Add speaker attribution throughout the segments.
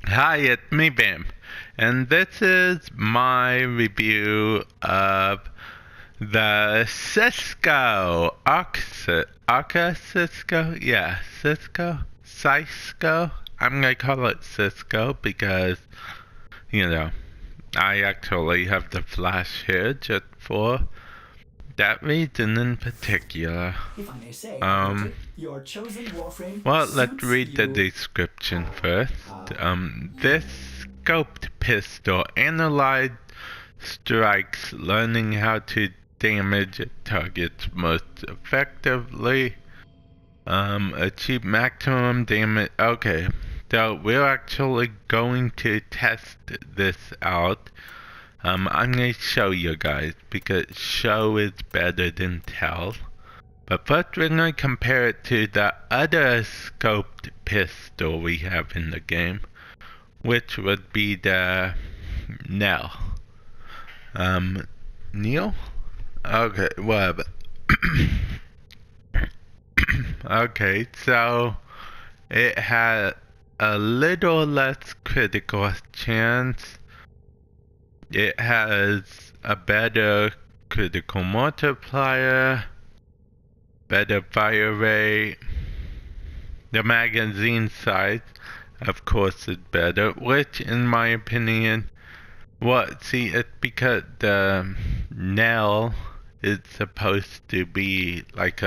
Speaker 1: Hi, it's me, Bam, and this is my review of the Cisco Arca Cisco, yeah, Cisco. I'm gonna call it Cisco because I actually have the flash here just for that reason in particular.
Speaker 2: If I may say, your chosen Warframe
Speaker 1: Well, let's
Speaker 2: suits
Speaker 1: read the
Speaker 2: you.
Speaker 1: description first.
Speaker 2: Yeah.
Speaker 1: This scoped pistol analyzed strikes, learning how to damage targets most effectively. Achieve maximum damage. Okay, so we're actually going to test this out. I'm going to show you guys because show is better than tell. But first we're going to compare it to the other scoped pistol we have in the game, which would be the Nell. Neil? Okay, whatever. Okay, so it had a little less critical chance. It has a better critical multiplier, better fire rate. The magazine size, of course, is better, which, in my opinion, it's because the Nell is supposed to be like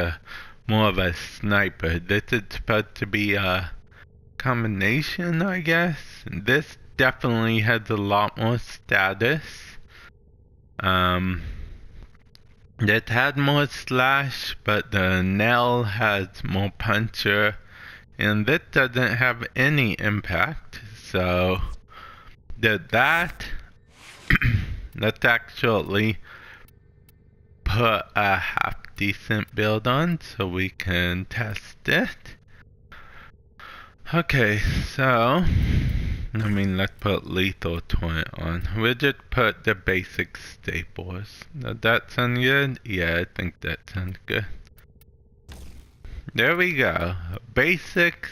Speaker 1: more of a sniper. This is supposed to be a combination, I guess. This definitely has a lot more status. It had more slash, but the Nell has more puncher, and this doesn't have any impact. So that let's actually put a half decent build on so we can test it. Okay, so let's put lethal torrent on. We'll just put the basic staples. Does that sound good? Yeah, I think that sounds good. There we go. Basic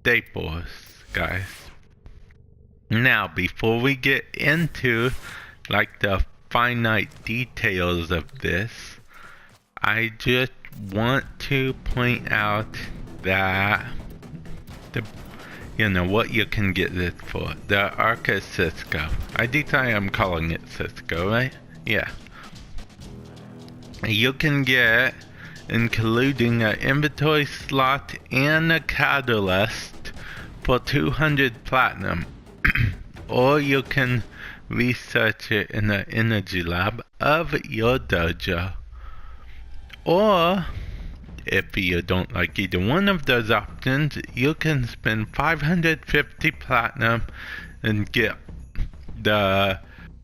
Speaker 1: staples, guys. Now, before we get into like the finite details of this, I just want to point out that what you can get this for. The Arca Scisco. I decide I'm calling it Cisco, right? Yeah. You can get, including an inventory slot and a catalyst, for 200 platinum. Or you can research it in the energy lab of your dojo. Or, if you don't like either one of those options, you can spend 550 platinum and get the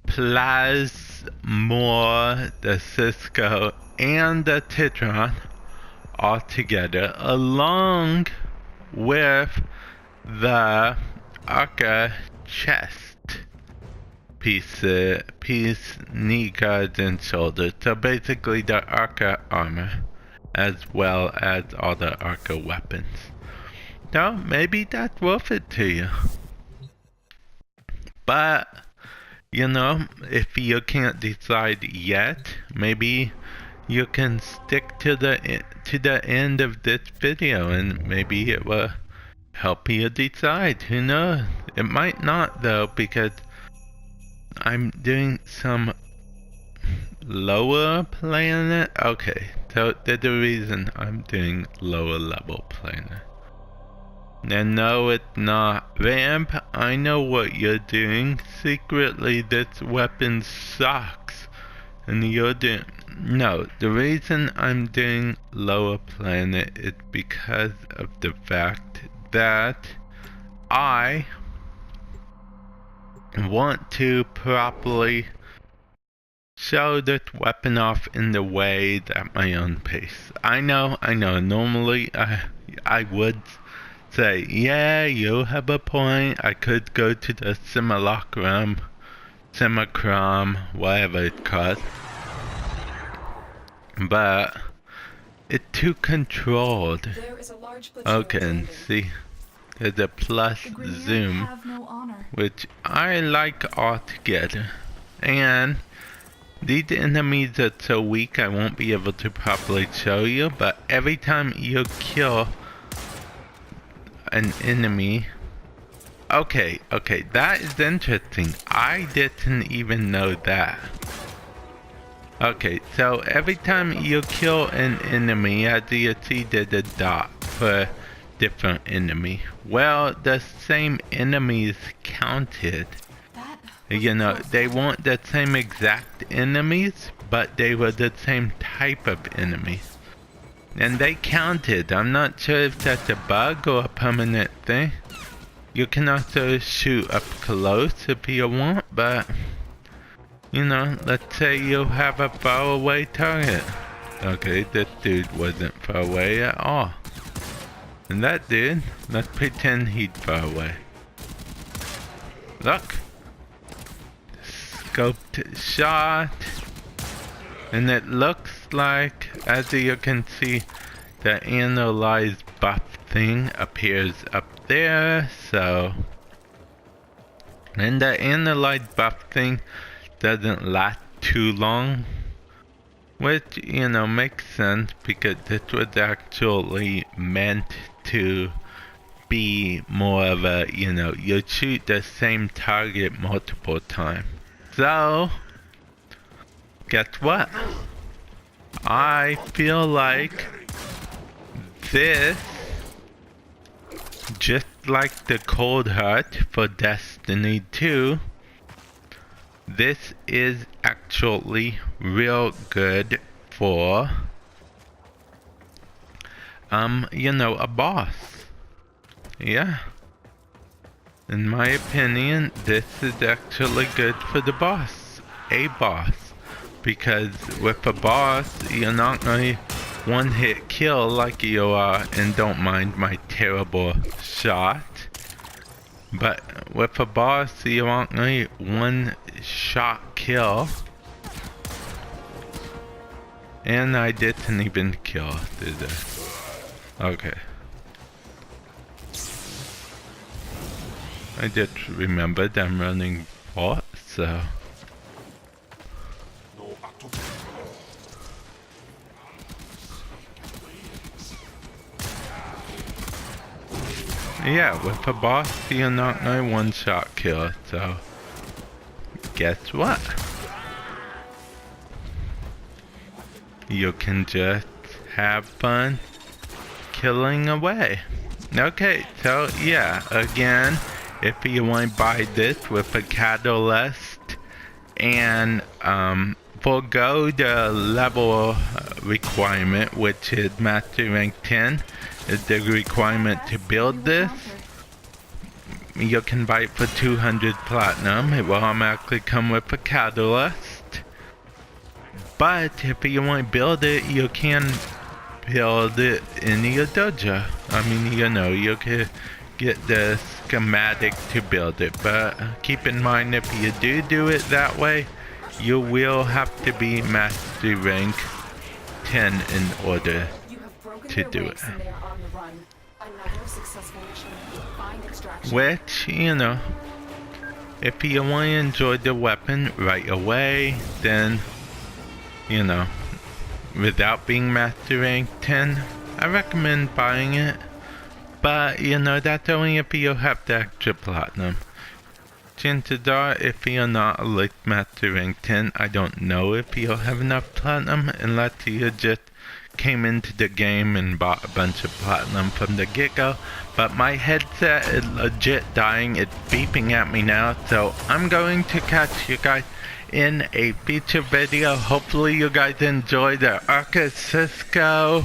Speaker 1: Plasmor, the Cisco, and the Titron all together, along with the Arca chest piece, knee guards, and shoulders. So basically the Arca armor, as well as all the Arca weapons. So maybe that's worth it to you. But, if you can't decide yet, maybe you can stick to the end of this video and maybe it will help you decide. Who knows? It might not though, because I'm doing some lower planet. Okay, so there's a reason I'm doing lower level planet. And no, it's not. Vamp, I know what you're doing. Secretly, this weapon sucks. And you're doing... No, the reason I'm doing lower planet is because of the fact that I want to properly show this weapon off in the way at my own pace. I know, normally I would say, yeah, you have a point, I could go to the simulacrum, whatever it's called, but it's too controlled.
Speaker 2: There is a large
Speaker 1: Okay, and see, there's a plus zoom, which I like altogether. And these enemies are so weak I won't be able to properly show you, but every time you kill an enemy... Okay, that is interesting. I didn't even know that. Okay, so every time you kill an enemy, as you see there's a dot for different enemy. Well, the same enemies counted. You know, they weren't the same exact enemies, but they were the same type of enemies. And they counted. I'm not sure if that's a bug or a permanent thing. You can also shoot up close if you want, but... You know, let's say you have a faraway target. Okay, this dude wasn't far away at all. And that dude, let's pretend he'd far away. Look! Scoped shot. And it looks like, as you can see, the analyzed buff thing appears up there, so... And the analyzed buff thing doesn't last too long, which, you know, makes sense because this was actually meant to be more of a, you know, you shoot the same target multiple times. So, guess what? I feel like this, just like the Cold Heart for Destiny 2, this is actually real good for, you know, a boss. Yeah. In my opinion, this is actually good for the boss. A boss. Because with a boss, you're not gonna one-hit kill like you are, and don't mind my terrible shot. But with a boss, you want a one-shot kill. And I didn't even kill, did I? Okay. I just remembered I'm running bot, so... Yeah, with a boss, you're not gonna one-shot kill, so... Guess what? You can just have fun killing away. Okay, so yeah, again, if you want to buy this with a catalyst and forgo the level requirement, which is Master Rank 10, is the requirement to build this. You can buy it for 200 platinum. It will automatically come with a catalyst. But if you want to build it, you can build it in your dojo. I mean, you know, you can get the schematic to build it. But keep in mind, if you do it that way, you will have to be Master Rank 10 in order to do it. Which, you know, if you want to enjoy the weapon right away, then, you know, without being Master Rank 10, I recommend buying it. But, you know, that's only if you have the extra platinum. Chances are, if you're not a like Master Rank 10, I don't know if you'll have enough platinum unless you just came into the game and bought a bunch of platinum from the get-go. But my headset is legit dying. It's beeping at me now, so I'm going to catch you guys in a feature video. Hopefully you guys enjoy the Arca Scisco.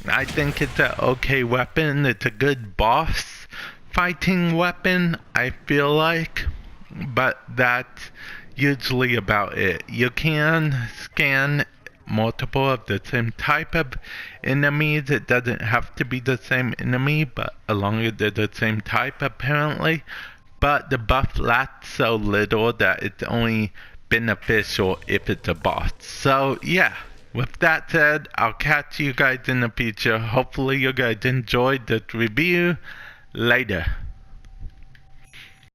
Speaker 1: I think it's an okay weapon. It's a good boss fighting weapon, I feel like, but that's usually about it. You can scan multiple of the same type of enemies. It doesn't have to be the same enemy, but as long as they're the same type apparently. But the buff lasts so little that it's only beneficial if it's a boss. So yeah, with that said, I'll catch you guys in the future. Hopefully you guys enjoyed this review. Later.